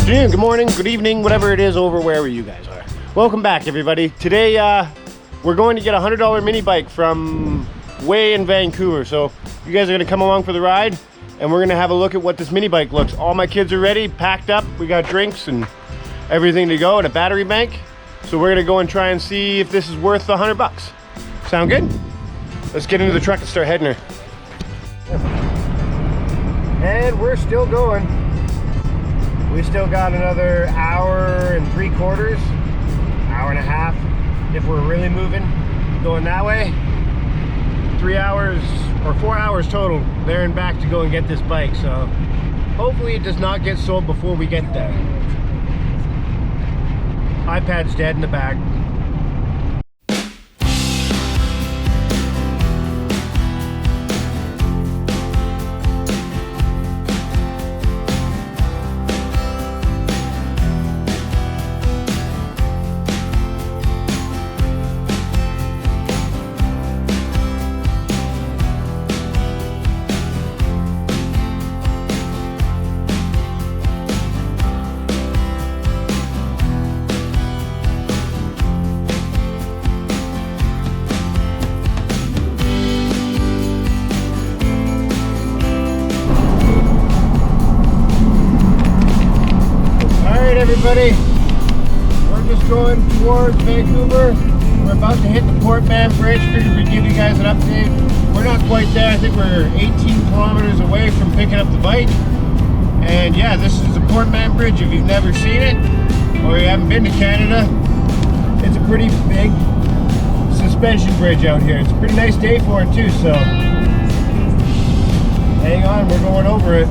afternoon, good morning, good evening, whatever it is over wherever you guys are. Welcome back, everybody. Today, we're going to get a $100 mini bike from way in Vancouver. So you guys are gonna come along for the ride and we're gonna have a look at what this mini bike looks. All my kids are ready, packed up. We got drinks and everything to go and a battery bank. So we're gonna go and try and see if this is worth the $100. Sound good? Let's get into the truck and start heading her. And we're still going. We still got another hour and 3/4, hour and a half if we're really moving, going that way. 3 hours or 4 hours total there and back to go and get this bike. So hopefully it does not get sold before we get there. iPad's dead in the back. Everybody, we're just going towards Vancouver. We're about to hit the Port Man Bridge. Figured we'd give you guys an update. We're not quite there. I think we're 18 kilometers away from picking up the bike. And yeah, this is the Port Man Bridge. If you've never seen it or you haven't been to Canada, it's a pretty big suspension bridge out here. It's a pretty nice day for it too, so hang on, we're going over it.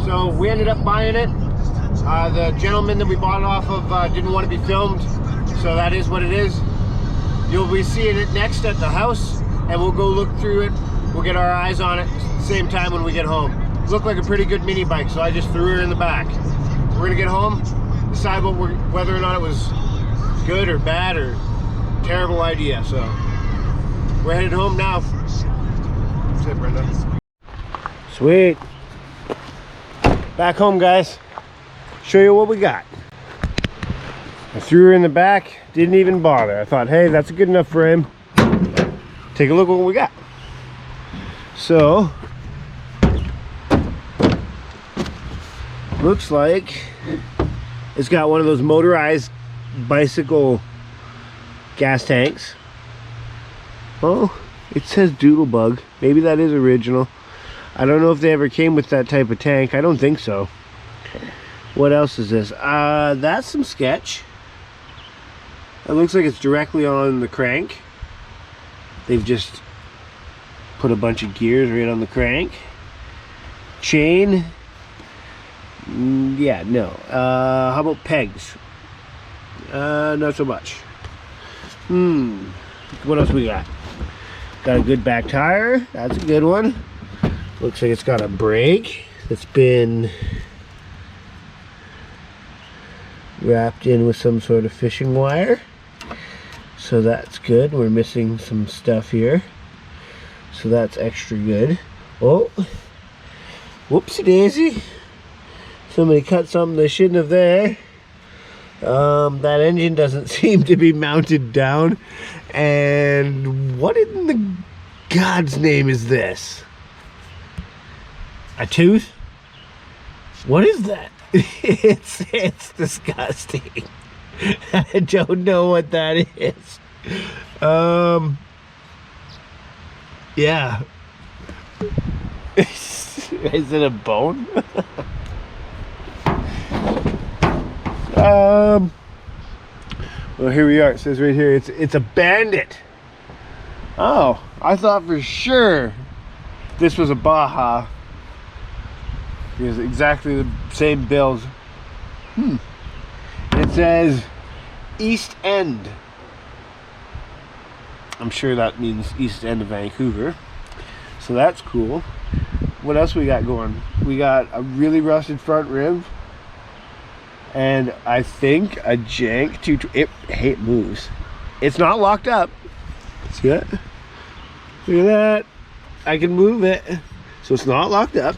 So we ended up buying it. The gentleman that we bought it off of didn't want to be filmed, so that is what it is. You'll be seeing it next at the house, and we'll go look through it. We'll get our eyes on it at the same time when we get home. It looked like a pretty good mini bike, so I just threw her in the back. We're gonna get home, decide whether or not it was good or bad or terrible idea. So we're headed home now. That's it, Brenda. Sweet. Back home, guys. Show you what we got. I threw her in the back, didn't even bother. I thought, hey, that's good enough for him. Take a look at what we got. So, looks like it's got one of those motorized bicycle gas tanks. Oh, it says Doodlebug. Maybe that is original. I don't know if they ever came with that type of tank. I don't think so. What else is this? That's some sketch. It looks like it's directly on the crank. They've just put a bunch of gears right on the crank. Chain. Yeah, no. How about pegs? Not so much. What else we got? Got a good back tire. That's a good one. Looks like it's got a brake that's been wrapped in with some sort of fishing wire. So that's good. We're missing some stuff here. So that's extra good. Oh, whoopsie daisy. Somebody cut something they shouldn't have there. That engine doesn't seem to be mounted down. And what in the God's name is this? A tooth? What is that? It's disgusting. I don't know what that is. Yeah. Is it a bone? Well, here we are. It says right here, it's a Bandit. Oh, I thought for sure this was a Baja. Because exactly the same build. It says East End. I'm sure that means East End of Vancouver. So that's cool. What else we got going? We got a really rusted front rim. And I think a jank it moves. It's not locked up. See that? Look at that. I can move it. So it's not locked up.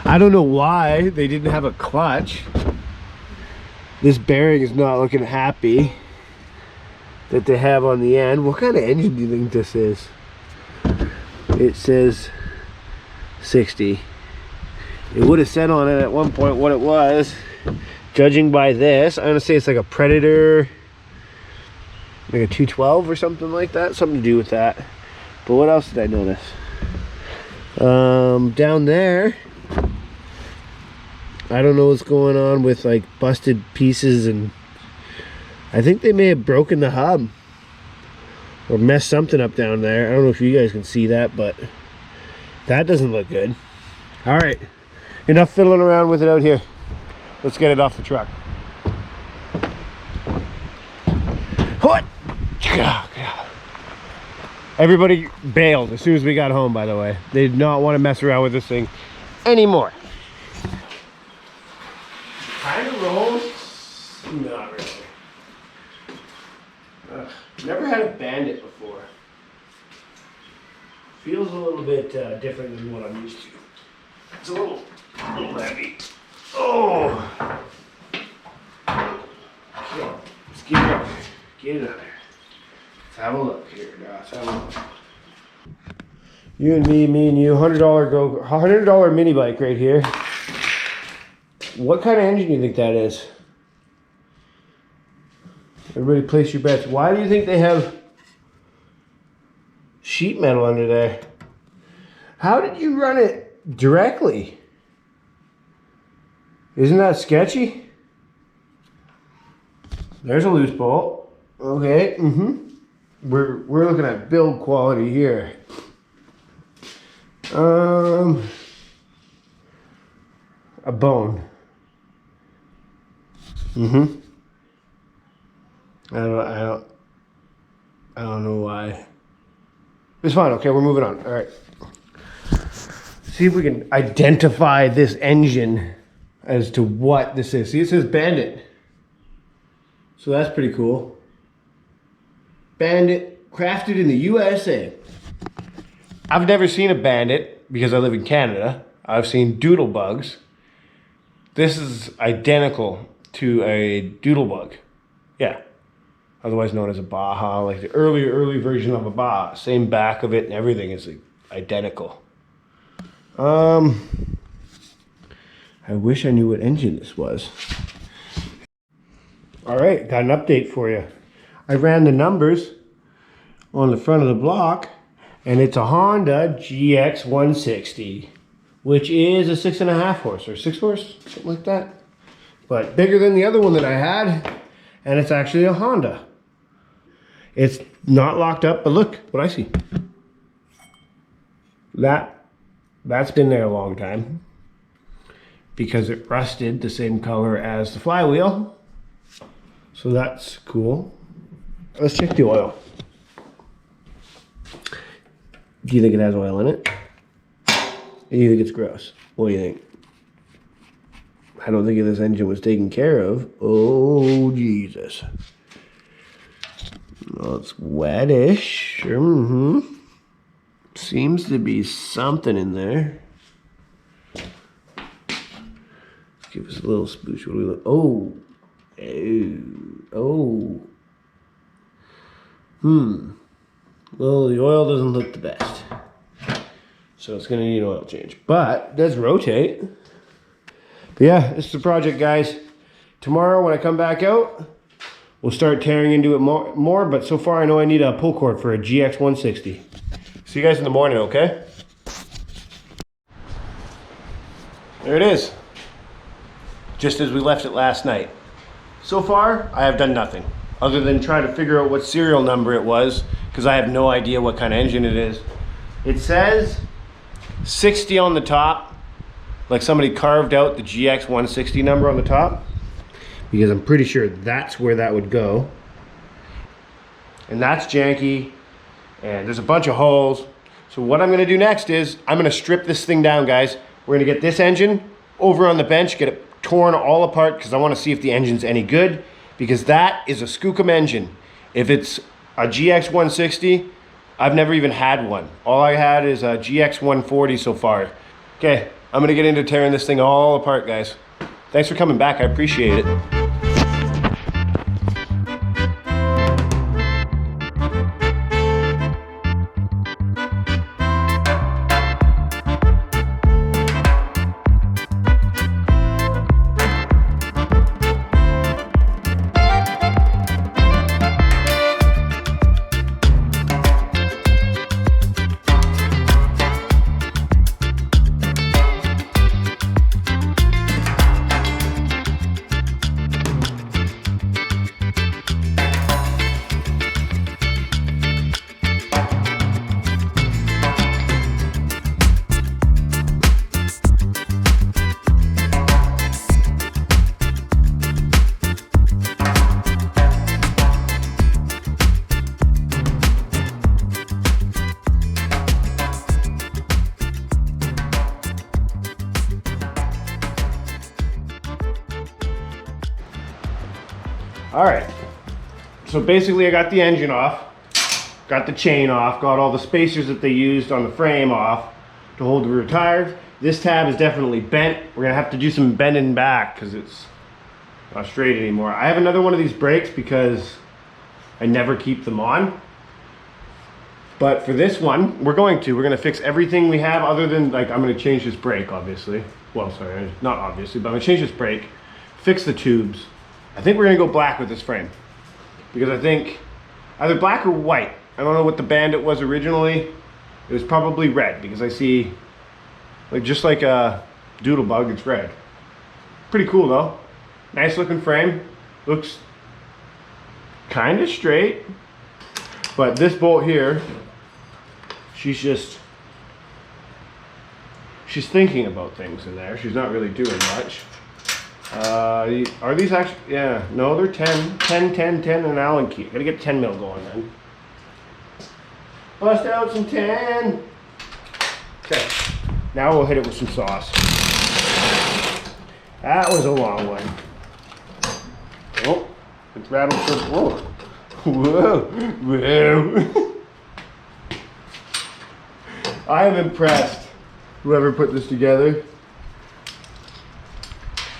I don't know why they didn't have a clutch. This bearing is not looking happy that they have on the end. What kind of engine do you think this is? It says 60. It would have said on it at one point what it was. Judging by this, I'm gonna say it's like a Predator, like a 212 or something like that. Something to do with that. But what else did I notice? Down there, I don't know what's going on with like busted pieces, and I think they may have broken the hub or messed something up down there. I don't know if you guys can see that, but that doesn't look good. All right, enough fiddling around with it out here. Let's get it off the truck. What? Everybody bailed as soon as we got home, by the way. They did not want to mess around with this thing anymore. Kind of rolls? Not really. Never had a Bandit before. Feels a little bit different than what I'm used to. It's a little heavy. Oh! So, let's get it up there. Get it up there. Let's have a look here. Now, let's have a look. You and me and you. $100 mini bike right here. What kind of engine do you think that is? Everybody place your bets. Why do you think they have sheet metal under there? How did you run it directly? Isn't that sketchy? There's a loose bolt. Okay, We're looking at build quality here. A bone. I don't know why. It's fine. Okay, we're moving on. All right. See if we can identify this engine as to what this is. See, it says Bandit. So that's pretty cool. Bandit, crafted in the USA. I've never seen a Bandit because I live in Canada. I've seen Doodlebugs. This is identical to a Doodlebug. Yeah. Otherwise known as a Baja, like the early version of a Baja. Same back of it and everything is like identical. I wish I knew what engine this was. All right, got an update for you. I ran the numbers on the front of the block, and it's a Honda GX 160, which is a 6.5 horse or 6 horse, something like that. But bigger than the other one that I had, and it's actually a Honda. It's not locked up, but look what I see. That's been there a long time because it rusted the same color as the flywheel. So that's cool. Let's check the oil. Do you think it has oil in it? Or do you think it's gross? What do you think? I don't think this engine was taken care of. Oh, Jesus. Well, it's wettish. Seems to be something in there. Let's give us a little spoosh. What do we look? Oh. Well, the oil doesn't look the best. So it's going to need an oil change. But it does rotate. But yeah, this is the project, guys. Tomorrow when I come back out, we'll start tearing into it more. But so far I know I need a pull cord for a GX 160. See you guys in the morning, okay? There it is. Just as we left it last night. So far, I have done nothing other than try to figure out what serial number it was, because I have no idea what kind of engine it is. It says 60 on the top, like somebody carved out the GX 160 number on the top, because I'm pretty sure that's where that would go. And that's janky, and there's a bunch of holes. So what I'm gonna do next is I'm gonna strip this thing down, guys. We're gonna get this engine over on the bench, get it torn all apart, because I want to see if the engine's any good, because that is a Skookum engine. If it's a GX 160, I've never even had one. All I had is a GX 140 so far. Okay, I'm gonna get into tearing this thing all apart, guys. Thanks for coming back, I appreciate it. All right, so basically I got the engine off, got the chain off, got all the spacers that they used on the frame off to hold the rear tire. This tab is definitely bent. We're gonna have to do some bending back because it's not straight anymore. I have another one of these brakes because I never keep them on. But for this one, we're gonna fix everything we have other than, like, I'm gonna change this brake, obviously. Well, sorry, not obviously, but I'm gonna change this brake, fix the tubes. I think we're gonna go black with this frame because I think either black or white. I don't know what the Bandit was originally. It was probably red because I see, like, just like a Doodlebug, it's red. Pretty cool though. Nice looking frame. Looks kind of straight. But this bolt here, she's thinking about things in there. She's not really doing much. Are these actually, yeah, no, they're 10, and an Allen key. Gotta get 10 mil going then. Bust out some 10. Okay, now we'll hit it with some sauce. That was a long one. Oh, it's rattled so, whoa. Whoa, whoa. I am impressed, whoever put this together.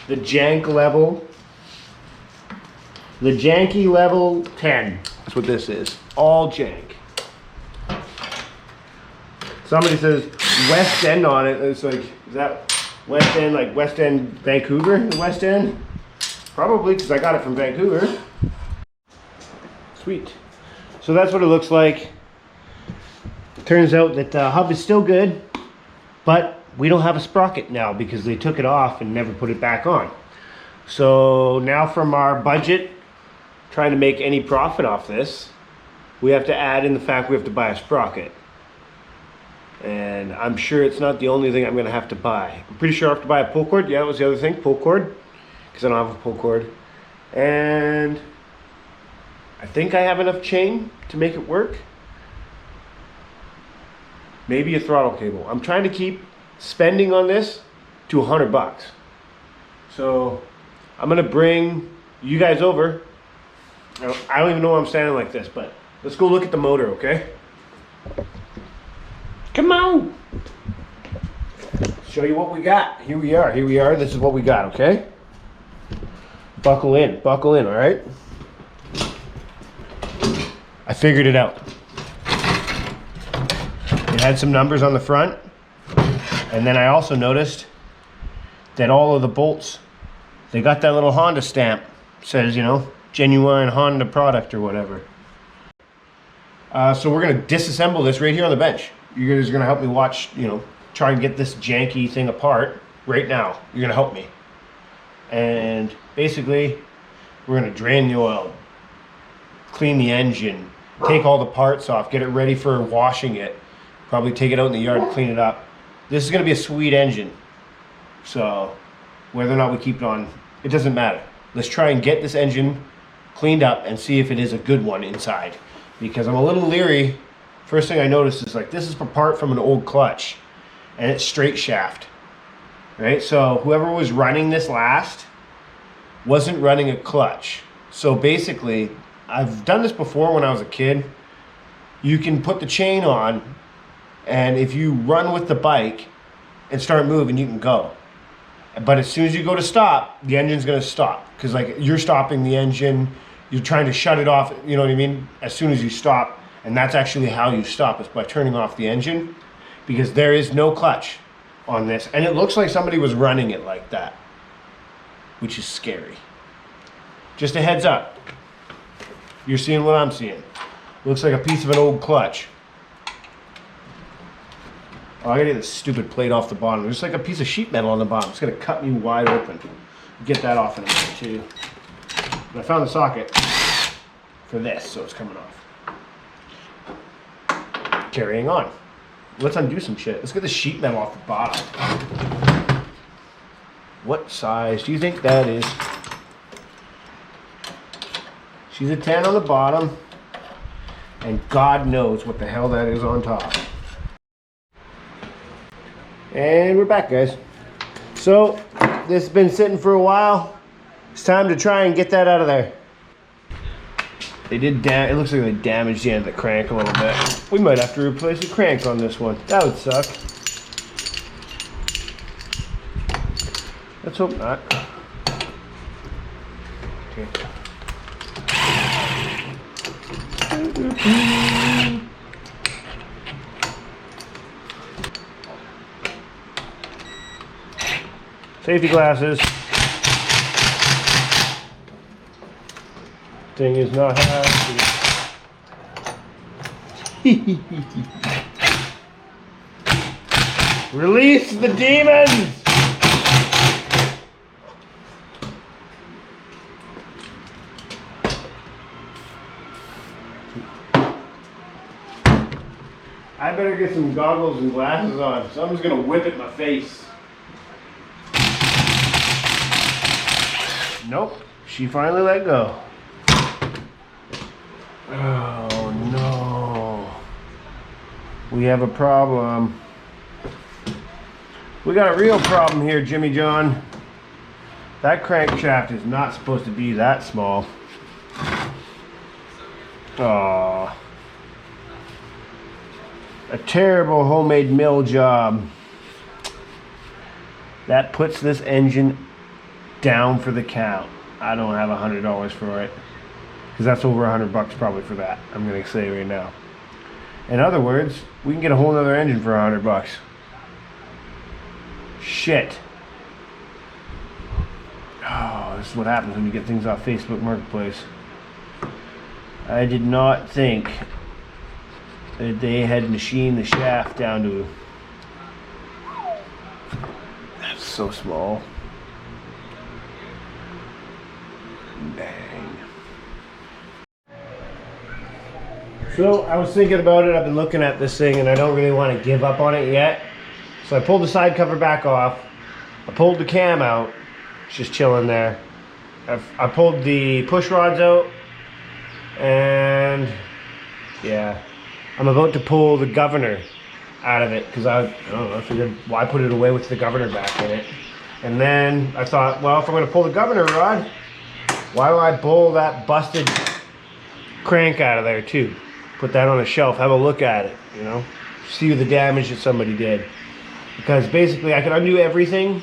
The jank level, the janky level 10. That's what this is, all jank. Somebody says West End on it. It's like, is that West End, like West End, Vancouver? West End? Probably, because I got it from Vancouver. Sweet. So that's what it looks like. It turns out that the hub is still good, but we don't have a sprocket now because they took it off and never put it back on. So now from our budget, trying to make any profit off this, we have to add in the fact we have to buy a sprocket. And I'm sure it's not the only thing I'm gonna have to buy. I'm pretty sure I have to buy a pull cord. Yeah, that was the other thing, pull cord, because I don't have a pull cord. And I think I have enough chain to make it work. Maybe a throttle cable. I'm trying to keep spending on this to $100. So I'm gonna bring you guys over. I don't even know why I'm standing like this, but let's go look at the motor, okay? Come on. Show you what we got. Here we are, this is what we got, okay? Buckle in, all right? I figured it out. It had some numbers on the front. And then I also noticed that all of the bolts, they got that little Honda stamp. Says, you know, genuine Honda product or whatever. So we're gonna disassemble this right here on the bench. you guys are gonna help me watch, you know, try and get this janky thing apart right now. You're gonna help me. And basically, we're gonna drain the oil, clean the engine, take all the parts off, get it ready for washing it, probably take it out in the yard, clean it up. This is gonna be a sweet engine. So whether or not we keep it on, it doesn't matter. Let's try and get this engine cleaned up and see if it is a good one inside. Because I'm a little leery. First thing I noticed is like, this is apart from an old clutch and it's straight shaft, right? So whoever was running this last wasn't running a clutch. So basically, I've done this before when I was a kid. You can put the chain on, and if you run with the bike and start moving, you can go. But as soon as you go to stop, the engine's gonna stop. Because like, you're stopping the engine, you're trying to shut it off, you know what I mean? As soon as you stop, and that's actually how you stop, is by turning off the engine, because there is no clutch on this. And it looks like somebody was running it like that, which is scary. Just a heads up. You're seeing what I'm seeing. Looks like a piece of an old clutch. Oh, I gotta get this stupid plate off the bottom. There's like a piece of sheet metal on the bottom. It's gonna cut me wide open. Get that off in a minute too. But I found the socket for this, so it's coming off. Carrying on. Let's undo some shit. Let's get the sheet metal off the bottom. What size do you think that is? She's a 10 on the bottom, and God knows what the hell that is on top. And we're back, guys. So, this has been sitting for a while. It's time to try and get that out of there. They did it looks like they damaged the end of the crank a little bit. We might have to replace the crank on this one. That would suck. Let's hope not. Okay. Safety glasses. Thing is not happy. Release the demons! I better get some goggles and glasses on. Someone's gonna whip it in my face. Nope, she finally let go. Oh no. We have a problem. We got a real problem here, Jimmy John. That crankshaft is not supposed to be that small. Aww. A terrible homemade mill job. That puts this engine down for the count. I don't have $100 for it, because that's over $100 probably for that. I'm gonna say right now. In other words, we can get a whole nother engine for $100. Shit. Oh, this is what happens when you get things off Facebook Marketplace. I did not think that they had machined the shaft down to. That's so small. Dang. So I was thinking about it. I've been looking at this thing and I don't really want to give up on it yet. So I pulled the side cover back off. I pulled the cam out. It's just chilling there. I pulled the push rods out. And yeah, I'm about to pull the governor out of it because I don't know, I figured why put it away with the governor back in it. And then I thought, well, if I'm going to pull the governor rod, why don't I pull that busted crank out of there too? Put that on a shelf, have a look at it, you know, see the damage that somebody did. Because basically I can undo everything,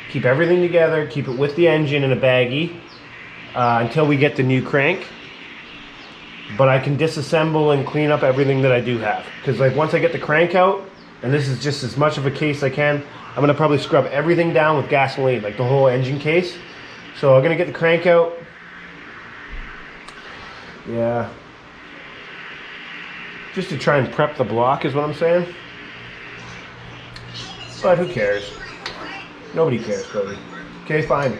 keep everything together, keep it with the engine in a baggie until we get the new crank. But I can disassemble and clean up everything that I do have. Because like once I get the crank out, and this is just as much of a case I can, I'm going to probably scrub everything down with gasoline, like the whole engine case. So I'm going to get the crank out. Yeah. Just to try and prep the block is what I'm saying. But who cares? Nobody cares, Cody. Okay, fine.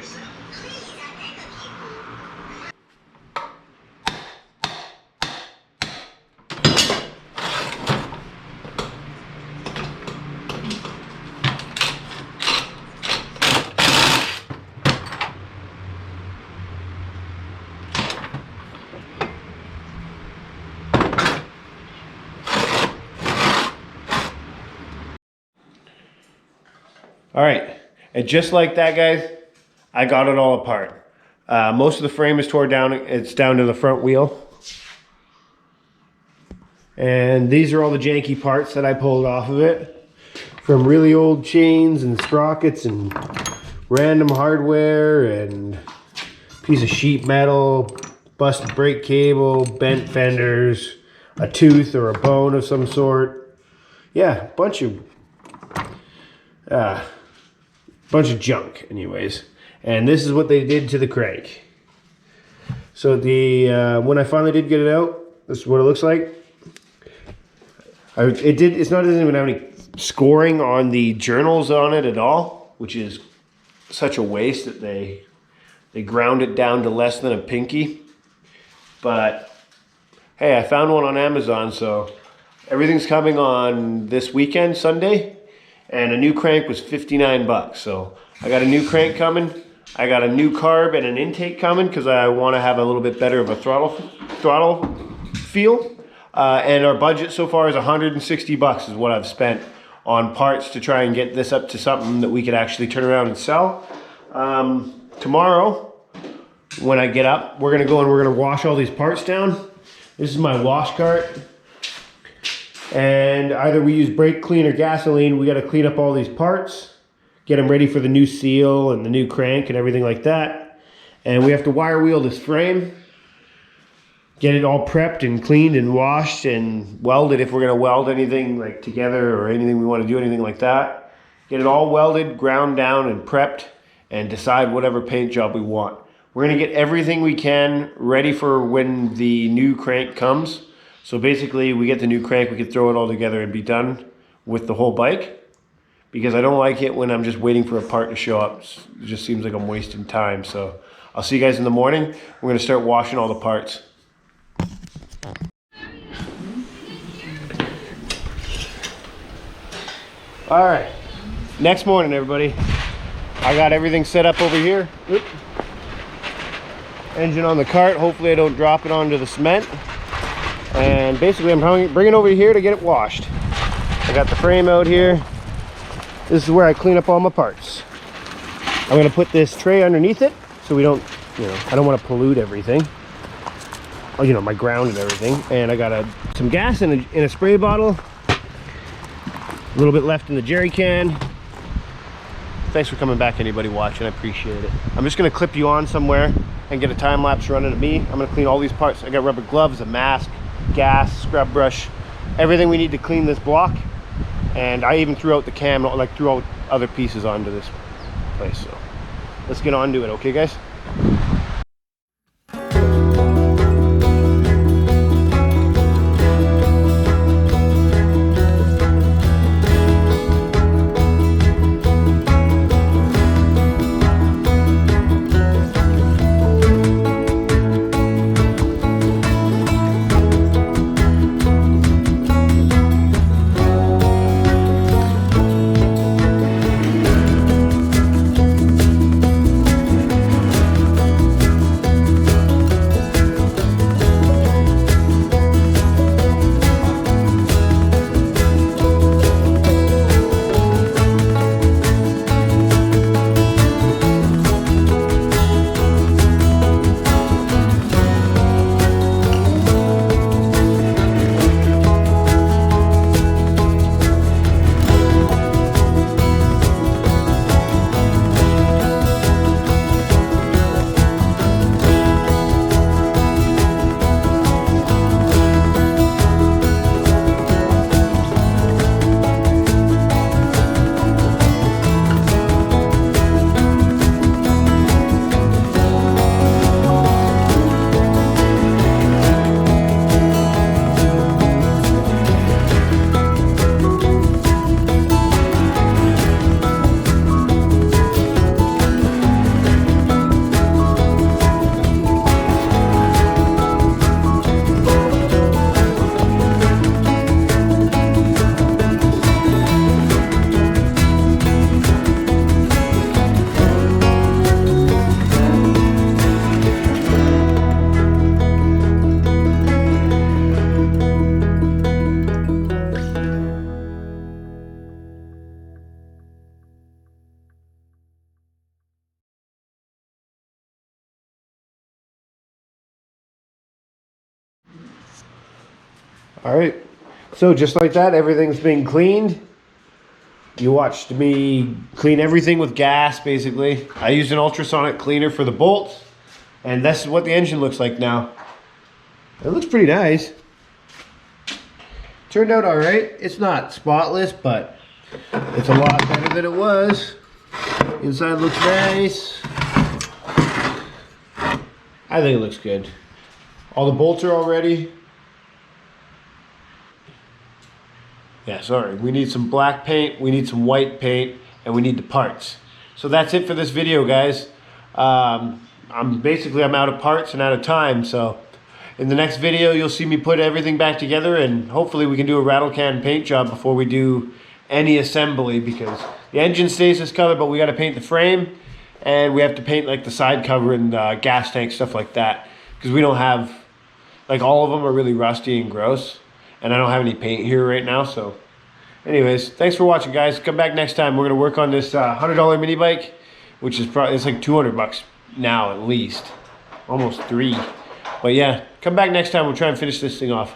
All right, and just like that, guys, I got it all apart. Most of the frame is tore down. It's down to the front wheel. And these are all the janky parts that I pulled off of it. From really old chains and sprockets and random hardware and piece of sheet metal, busted brake cable, bent fenders, a tooth or a bone of some sort. Yeah, bunch of junk anyways. And this is what they did to the crank. So when I finally did get it out, this is what it looks like. It doesn't even have any scoring on the journals on it at all, which is such a waste that they ground it down to less than a pinky. But hey, I found one on Amazon, so everything's coming on this weekend, Sunday. And a new crank was 59 bucks. So I got a new crank coming. I got a new carb and an intake coming because I want to have a little bit better of a throttle feel. And our budget so far is 160 bucks is what I've spent on parts to try and get this up to something that we could actually turn around and sell. Tomorrow, when I get up, we're going to go and we're going to wash all these parts down. This is my wash cart. And either we use brake clean or gasoline. We got to clean up all these parts, get them ready for the new seal and the new crank and everything like that. And we have to wire wheel this frame, get it all prepped and cleaned and washed and welded if we're going to weld anything like together or anything we want to do, anything like that. Get it all welded, ground down and prepped, and decide whatever paint job we want. We're going to get everything we can ready for when the new crank comes. So basically, we get the new crank, we can throw it all together and be done with the whole bike. Because I don't like it when I'm just waiting for a part to show up. It just seems like I'm wasting time. So I'll see you guys in the morning. We're going to start washing all the parts. All right, next morning, everybody. I got everything set up over here. Oop. Engine on the cart. Hopefully I don't drop it onto the cement. And basically I'm bringing it over here to get it washed. I got the frame out here. This is where I clean up all my parts. I'm gonna put this tray underneath it so we don't, I don't want to pollute everything. Oh, my ground and everything. And I got some gas in a spray bottle. A little bit left in the jerry can. Thanks for coming back, anybody watching. I appreciate it. I'm just gonna clip you on somewhere and get a time lapse running at me. I'm gonna clean all these parts. I got rubber gloves, a mask, gas, scrub brush, everything we need to clean this block. And I even threw out the cam, like threw out other pieces onto this place. So let's get on to it, okay guys? All right, so just like that, everything's been cleaned. You watched me clean everything with gas, basically. I used an ultrasonic cleaner for the bolts, and this is what the engine looks like now. It looks pretty nice. Turned out all right. It's not spotless, but it's a lot better than it was. Inside looks nice. I think it looks good. All the bolts are all ready. Yeah, sorry. We need some black paint, we need some white paint, and we need the parts. So that's it for this video, guys. I'm out of parts and out of time, so in the next video you'll see me put everything back together, and hopefully we can do a rattle can paint job before we do any assembly, because the engine stays this color, but we got to paint the frame, and we have to paint like the side cover and gas tank, stuff like that, because we don't have, like, all of them are really rusty and gross. And I don't have any paint here right now, so. Anyways, thanks for watching, guys. Come back next time. We're gonna work on this $100 mini bike, which is probably, it's like 200 bucks now at least. Almost 3. But yeah, come back next time. We'll try and finish this thing off.